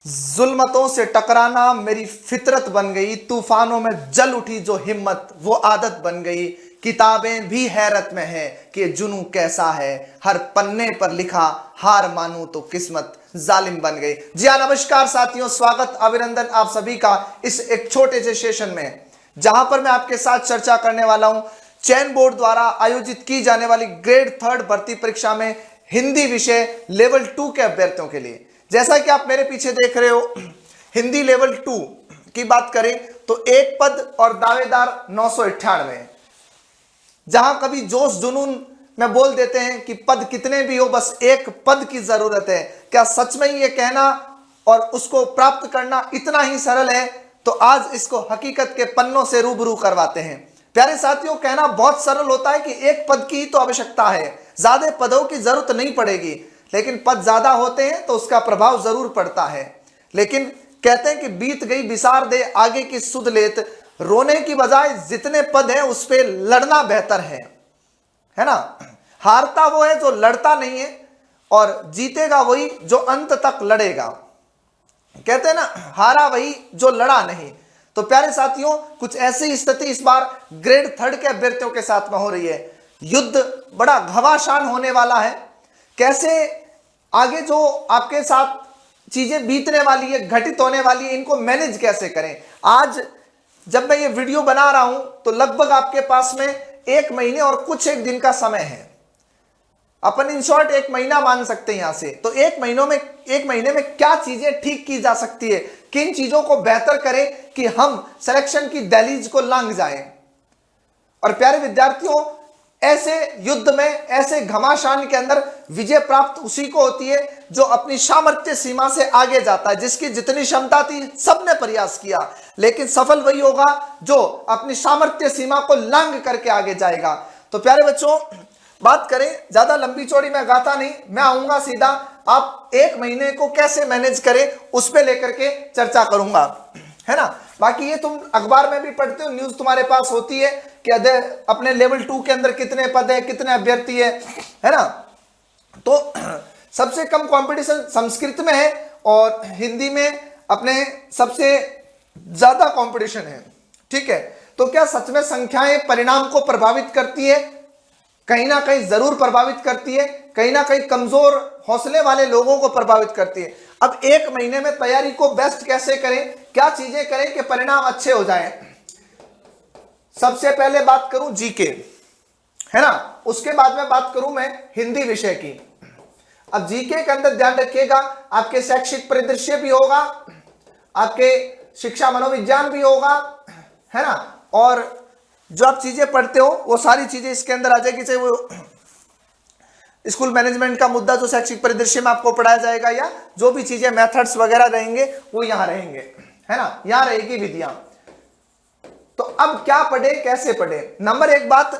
जुल्मतों से टकराना मेरी फितरत बन गई, तूफानों में जल उठी जो हिम्मत वो आदत बन गई। किताबें भी हैरत में है कि जुनूं कैसा है, हर पन्ने पर लिखा हार मानूं तो किस्मत जालिम बन गई। जी हाँ, नमस्कार साथियों, स्वागत अभिनंदन आप सभी का इस एक छोटे से सेशन में, जहां पर मैं आपके साथ चर्चा करने वाला हूं चयन बोर्ड द्वारा आयोजित की जाने वाली ग्रेड 3 भर्ती परीक्षा में हिंदी विषय लेवल 2 के अभ्यर्थियों के लिए। जैसा कि आप मेरे पीछे देख रहे हो, हिंदी लेवल 2 की बात करें तो एक पद और दावेदार 998। जहां कभी जोश जुनून में बोल देते हैं कि पद कितने भी हो, बस एक पद की जरूरत है। क्या सच में ये कहना और उसको प्राप्त करना इतना ही सरल है? तो आज इसको हकीकत के पन्नों से रूबरू करवाते हैं। प्यारे साथियों, कहना बहुत सरल होता है कि एक पद की ही तो आवश्यकता है, ज्यादा पदों की जरूरत नहीं पड़ेगी। लेकिन पद ज्यादा होते हैं तो उसका प्रभाव जरूर पड़ता है। लेकिन कहते हैं कि बीत गई बिसार दे आगे की सुध लेत, रोने की बजाय जितने पद हैं उस पे लड़ना बेहतर है ना। हारता वो है जो लड़ता नहीं है, और जीतेगा वही जो अंत तक लड़ेगा। कहते हैं ना, हारा वही जो लड़ा नहीं। तो प्यारे साथियों, कुछ ऐसी स्थिति इस बार ग्रेड 3 के अभ्यर्थियों के साथ में हो रही है। युद्ध बड़ा घमासान होने वाला है। कैसे आगे जो आपके साथ चीजें बीतने वाली है, घटित होने वाली है, इनको मैनेज कैसे करें। आज जब मैं ये वीडियो बना रहा हूं तो लगभग आपके पास में 1 महीने और कुछ एक दिन का समय है। अपन इन शॉर्ट 1 महीना मान सकते हैं यहां से। तो 1 महीने में क्या चीजें ठीक की जा सकती है, किन चीजों को बेहतर करें कि हम सिलेक्शन की दहलीज को लांघ जाएं। और प्यारे विद्यार्थियों, ऐसे युद्ध में, ऐसे घमासान के अंदर विजय प्राप्त उसी को होती है जो अपनी सामर्थ्य सीमा से आगे जाता है। जिसकी जितनी क्षमता थी सबने प्रयास किया, लेकिन सफल वही होगा जो अपनी सामर्थ्य सीमा को लांघ करके आगे जाएगा। तो प्यारे बच्चों, बात करें, ज्यादा लंबी चौड़ी मैं गाता नहीं, मैं आऊंगा सीधा। आप 1 महीने को कैसे मैनेज करें उस पर लेकर के चर्चा करूंगा, है ना। बाकी ये तुम अखबार में भी पढ़ते हो, न्यूज तुम्हारे पास होती है कि अपने लेवल 2 के अंदर कितने पद है, कितने अभ्यर्थी है ना। तो सबसे कम कंपटीशन संस्कृत में है और हिंदी में अपने सबसे ज्यादा कंपटीशन है, ठीक है। तो क्या सच में संख्याएं परिणाम को प्रभावित करती है? कहीं ना कहीं जरूर प्रभावित करती है, कहीं ना कहीं कमजोर हौसले वाले लोगों को प्रभावित करती है। अब 1 महीने में तैयारी को बेस्ट कैसे करें, क्या चीजें करें कि परिणाम अच्छे हो जाएं। सबसे पहले बात करूं जीके, है ना, उसके बाद में बात करूं मैं हिंदी विषय की। अब जीके के अंदर ध्यान रखिएगा, आपके शैक्षिक परिदृश्य भी होगा, आपके शिक्षा मनोविज्ञान भी होगा, है ना। और जो आप चीजें पढ़ते हो वो सारी चीजें इसके अंदर आ जाएगी, चाहे वो स्कूल मैनेजमेंट का मुद्दा जो शैक्षिक परिदृश्य में आपको पढ़ाया जाएगा, या जो भी चीजें मेथड्स वगैरह रहेंगे वो यहां रहेंगे, है ना, यहां रहेगी विधियां। तो अब क्या पढ़े, कैसे पढ़े। नंबर 1 बात,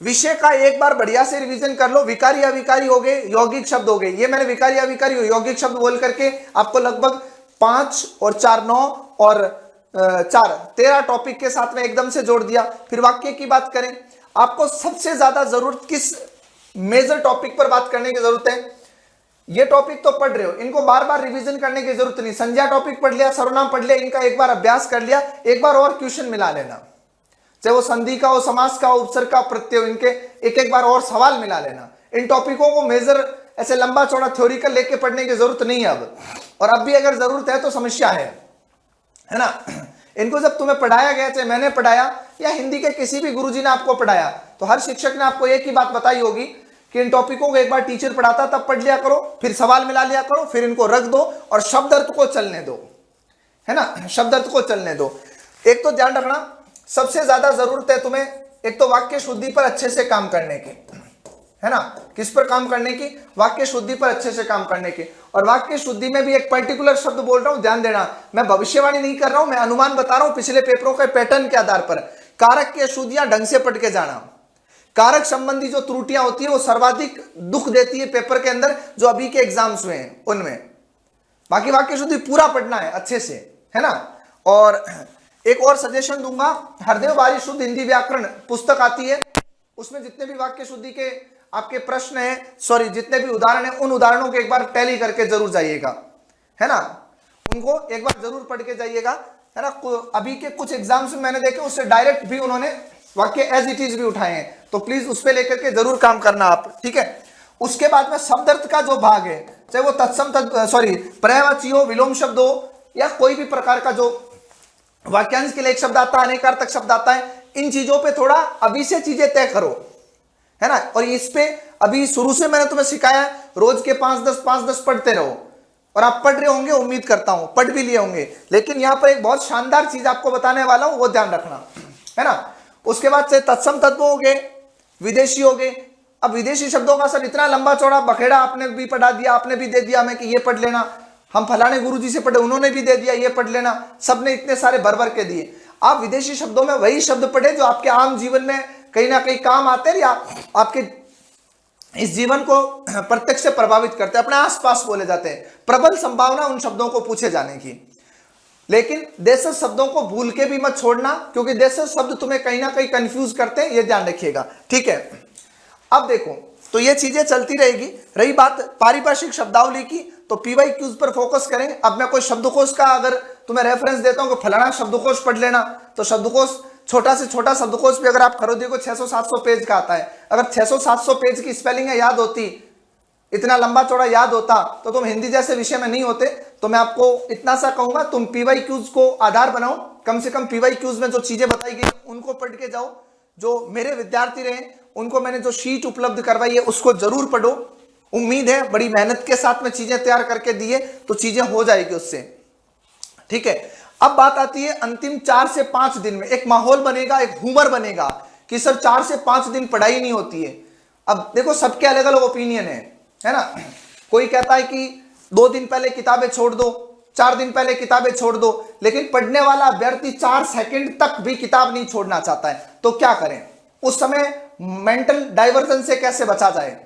विषय का एक बार बढ़िया से रिवीजन कर लो। विकारी अविकारी हो गए, यौगिक शब्द हो गए। ये मैंने विकारी अविकारी यौगिक शब्द बोल करके आपको लगभग 5 और 4 9 और 4 13 टॉपिक के साथ में एकदम से जोड़ दिया। फिर वाक्य की बात करें, आपको सबसे ज्यादा जरूरत किस मेजर टॉपिक पर बात करने की जरूरत है। ये टॉपिक तो पढ़ रहे हो, इनको बार बार रिवीजन करने की जरूरत नहीं। संज्ञा टॉपिक पढ़ लिया, सर्वनाम पढ़ लिया, इनका एक बार अभ्यास कर लिया, एक बार और क्वेश्चन मिला लेना, चाहे वो संधि का हो, समास का हो, उपसर्ग का, प्रत्यय, इनके एक बार और सवाल मिला लेना। इन टॉपिकों को मेजर ऐसे लंबा चौड़ा थ्योरिकल लेके पढ़ने की जरूरत नहीं है अब, और अब भी अगर जरूरत है तो समस्या है ना। इनको जब तुम्हें पढ़ाया गया, चाहे मैंने पढ़ाया या हिंदी के किसी भी गुरुजी ने आपको पढ़ाया, तो हर शिक्षक ने आपको एक ही बात बताई होगी कि इन टॉपिकों को एक बार टीचर पढ़ाता तब पढ़ लिया करो, फिर सवाल मिला लिया करो, फिर इनको रख दो और शब्द अर्थ को चलने दो, है ना, शब्द अर्थ को चलने दो। एक तो ध्यान रखना, सबसे ज्यादा जरूरत है तुम्हें एक तो वाक्य शुद्धि पर अच्छे से काम करने की, है ना। किस पर काम करने की? वाक्य शुद्धि पर अच्छे से काम करने की। और वाक्य शुद्धि में भी एक पर्टिकुलर शब्द बोल रहा हूं, ध्यान देना, मैं भविष्यवाणी नहीं कर रहा हूं, मैं अनुमान बता रहा हूं पिछले पेपरों के पैटर्न के आधार पर। कारक की अशुद्धियां ढंग से पढ़ के जाना। कारक संबंधी जो त्रुटियां होती है वो सर्वाधिक दुख देती है पेपर के अंदर, जो अभी के एग्जाम्स हुए हैं उनमें। बाकी वाक्य शुद्धि पूरा पढ़ना है अच्छे से, है ना। और एक और सजेशन दूंगा, हरदेव बारी शुद्ध हिंदी व्याकरण पुस्तक आती है, उसमें जितने भी वाक्य शुद्धि के आपके प्रश्न है, सॉरी जितने भी उदाहरण है, उन उदाहरणों के एक बार टैली करके जरूर जाइएगा, है ना। उनको एक बार जरूर पढ़ के जाइएगा, है ना। अभी के कुछ एग्जाम्स में मैंने देखे उससे डायरेक्ट भी उन्होंने वाक्य एज इट इज भी उठाए हैं, तो प्लीज उस पर लेकर के जरूर काम करना आप, ठीक है। उसके बाद में शब्द अर्थ का जो भाग है, चाहे वो पर्यायवाची हो, विलोम शब्द हो, या कोई भी प्रकार का जो वाक्यांश के लिए एक शब्द आता है, अनेकार्थक शब्द आता है, इन चीजों पे थोड़ा अभी से चीजें तय करो, है ना। और इस पे अभी शुरू से मैंने तुम्हें सिखाया, रोज के 5-10 पढ़ते रहो, और आप पढ़ रहे होंगे, उम्मीद करता हूं पढ़ भी लिए होंगे। लेकिन यहां पर एक बहुत शानदार चीज आपको बताने वाला हूं, वो ध्यान रखना, है ना। उसके बाद से तत्सम तत्व हो गए, विदेशी हो गए। अब विदेशी शब्दों का सर इतना लंबा चौड़ा बखेड़ा आपने भी पढ़ा दिया, आपने भी दे दिया हमें कि ये पढ़ लेना, हम फलाने गुरुजी से पढ़े, उन्होंने भी दे दिया ये पढ़ लेना, सबने इतने सारे भर के दिए। आप विदेशी शब्दों में वही शब्द पढ़े जो आपके आम जीवन में कहीं ना कहीं काम आते हैं, या आपके इस जीवन को प्रत्यक्ष से प्रभावित करते हैं, अपने आसपास बोले जाते हैं। प्रबल संभावना उन शब्दों को पूछे जाने की। लेकिन देशज शब्दों को भूल के भी मत छोड़ना, क्योंकि देशज शब्द तुम्हें कहीं ना कहीं कंफ्यूज करते हैं, ये ध्यान रखिएगा, ठीक है। अब देखो, तो ये चीजें चलती रहेगी। रही बात पारिभाषिक शब्दावली की, तो पीवाई क्यूज पर फोकस करें। अब मैं कोई शब्दकोश का अगर तुम्हें रेफरेंस देता हूं कि फलाना शब्दकोश पढ़ लेना, तो शब्दकोश छोटा से छोटा शब्दकोश भी अगर आप खरीदोगे को 600-700 पेज का आता है। अगर 600-700 पेज की स्पेलिंग याद होती, इतना लंबा चौड़ा याद होता, तो तुम हिंदी जैसे विषय में नहीं होते। तो मैं आपको इतना सा कहूंगा, तुम पीवाई क्यूज को आधार बनाओ, कम से कम पीवाई क्यूज में जो चीजें बताई गई उनको पढ़ के जाओ। जो मेरे विद्यार्थी रहे उनको मैंने जो शीट उपलब्ध करवाई है उसको जरूर पढ़ो। उम्मीद है बड़ी मेहनत के साथ में चीजें तैयार करके दिए तो चीजें हो जाएगी उससे, ठीक है। अब बात आती है अंतिम 4 से 5 दिन में एक माहौल बनेगा, एक हुमर बनेगा कि सर 4 से 5 दिन पढ़ाई नहीं होती है। अब देखो सबके अलग अलग ओपिनियन है ना। कोई कहता है कि 2 दिन पहले किताबें छोड़ दो, 4 दिन पहले किताबें छोड़ दो, लेकिन पढ़ने वाला अभ्यर्थी 4 सेकंड तक भी किताब नहीं छोड़ना चाहता है, तो क्या करें? उस समय मेंटल डाइवर्जन से कैसे बचा जाए,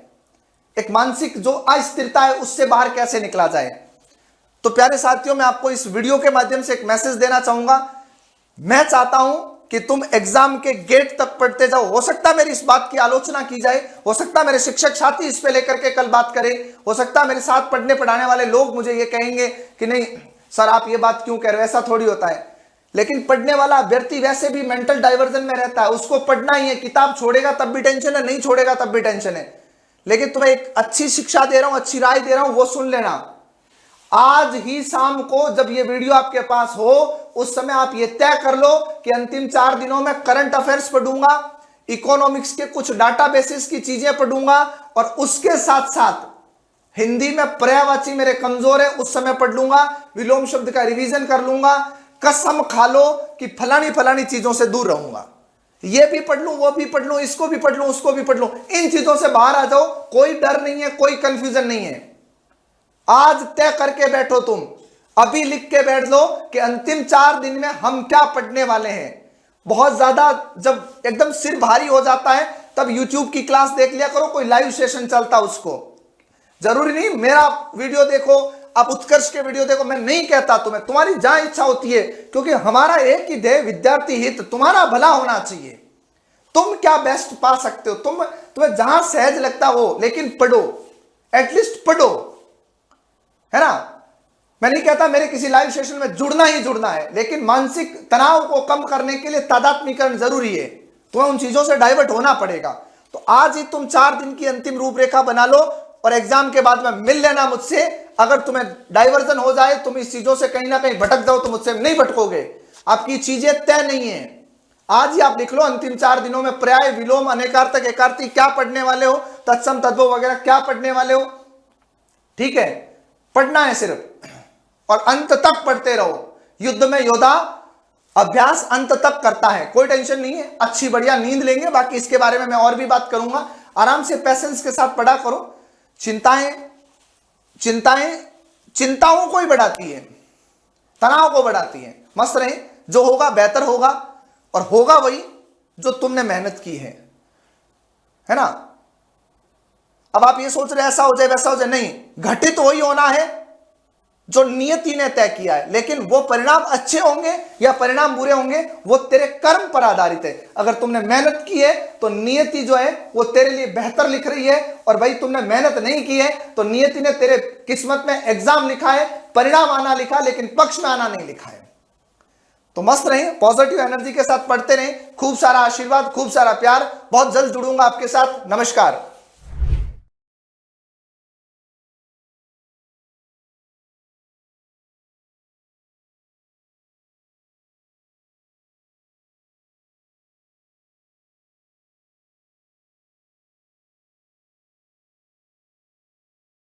एक मानसिक जो अस्थिरता है उससे बाहर कैसे निकला जाए? तो प्यारे साथियों, मैं आपको इस वीडियो के माध्यम से एक मैसेज देना चाहूंगा। मैं चाहता हूं कि तुम एग्जाम के गेट तक पढ़ते जाओ। हो सकता है मेरी इस बात की आलोचना की जाए, हो सकता है मेरे शिक्षक साथी इस पे लेकर के कल बात करें, हो सकता है मेरे साथ पढ़ने पढ़ाने वाले लोग मुझे ये कहेंगे कि नहीं सर आप ये बात क्यों कह रहे हो, ऐसा थोड़ी होता है। लेकिन पढ़ने वाला अभ्यर्थी वैसे भी मेंटल डाइवर्जन में रहता है, उसको पढ़ना ही है। किताब छोड़ेगा तब भी टेंशन है, नहीं छोड़ेगा तब भी टेंशन है। लेकिन तुम्हें एक अच्छी शिक्षा दे रहा हूं, अच्छी राय दे रहा हूं, वो सुन लेना। आज ही शाम को जब ये वीडियो आपके पास हो, उस समय आप ये तय कर लो कि अंतिम 4 दिनों में करंट अफेयर्स पढ़ूंगा, इकोनॉमिक्स के कुछ डाटाबेसिस की चीजें पढ़ूंगा, और उसके साथ साथ हिंदी में पर्यायवाची मेरे कमजोर है उस समय पढ़ लूंगा, विलोम शब्द का रिवीजन कर लूंगा। कसम खा लो कि फलानी फलानी चीजों से दूर रहूंगा। ये भी पढ़ लूं, वो भी पढ़ लूं, इसको भी पढ़ लूं, उसको भी पढ़ लूं, इन चीजों से बाहर आ जाओ। कोई डर नहीं है, कोई कंफ्यूजन नहीं है। आज तय करके बैठो, तुम अभी लिख के बैठ लो कि अंतिम 4 दिन में हम क्या पढ़ने वाले हैं। बहुत ज्यादा जब एकदम सिर भारी हो जाता है तब YouTube की क्लास देख लिया करो, कोई लाइव सेशन चलता उसको। जरूरी नहीं मेरा वीडियो देखो, आप उत्कर्ष के वीडियो देखो, मैं नहीं कहता तुम्हें, तुम्हारी जहां इच्छा होती है, क्योंकि हमारा एक ही ध्येय विद्यार्थी हित, तुम्हारा भला होना चाहिए। तुम क्या बेस्ट पा सकते हो, तुम्हें जहां सहज लगता हो, लेकिन पढ़ो, एटलीस्ट पढ़ो, है ना। मैं नहीं कहता मेरे किसी लाइव सेशन में जुड़ना ही जुड़ना है, लेकिन मानसिक तनाव को कम करने के लिए तादात्म्यकरण जरूरी है। तुम्हें उन चीजों से डाइवर्ट होना पड़ेगा। तो आज ही तुम 4 दिन की अंतिम रूपरेखा बना लो, और एग्जाम के बाद में मिल लेना मुझसे। अगर तुम्हें डाइवर्जन हो जाए, तुम इस चीजों से कहीं ना कहीं भटक जाओ, तो मुझसे नहीं भटकोगे। आपकी चीजें तय नहीं है। आज ही आप लिख लो अंतिम 4 दिनों में पर्याय, विलोम, अनेकार्थक, एकार्थी क्या पढ़ने वाले हो, तत्सम तद्भव वगैरह क्या पढ़ने वाले हो, ठीक है। पढ़ना है सिर्फ, और अंत तक पढ़ते रहो। युद्ध में योद्धा अभ्यास अंत तक करता है, कोई टेंशन नहीं है। अच्छी बढ़िया नींद लेंगे, बाकी इसके बारे में मैं और भी बात करूंगा। आराम से पैसेंस के साथ पढ़ा करो। चिंताओं को ही बढ़ाती है, तनाव को बढ़ाती है। मस्त रहे, जो होगा बेहतर होगा, और होगा वही जो तुमने मेहनत की है ना। अब आप ये सोच रहे ऐसा हो जाए वैसा हो जाए, नहीं, घटित वही होना है जो नियति ने तय किया है, लेकिन वो परिणाम अच्छे होंगे या परिणाम बुरे होंगे वो तेरे कर्म पर आधारित है। अगर तुमने मेहनत की है तो नियति जो है वो तेरे लिए बेहतर लिख रही है, और भाई तुमने मेहनत नहीं की है तो नियति ने तेरे किस्मत में एग्जाम लिखा है, परिणाम आना लिखा, लेकिन पक्ष में आना नहीं लिखा है। तो मस्त रहें, पॉजिटिव एनर्जी के साथ पढ़ते रहें, खूब सारा आशीर्वाद, खूब सारा प्यार। बहुत जल्द जुड़ूंगा आपके साथ। नमस्कार।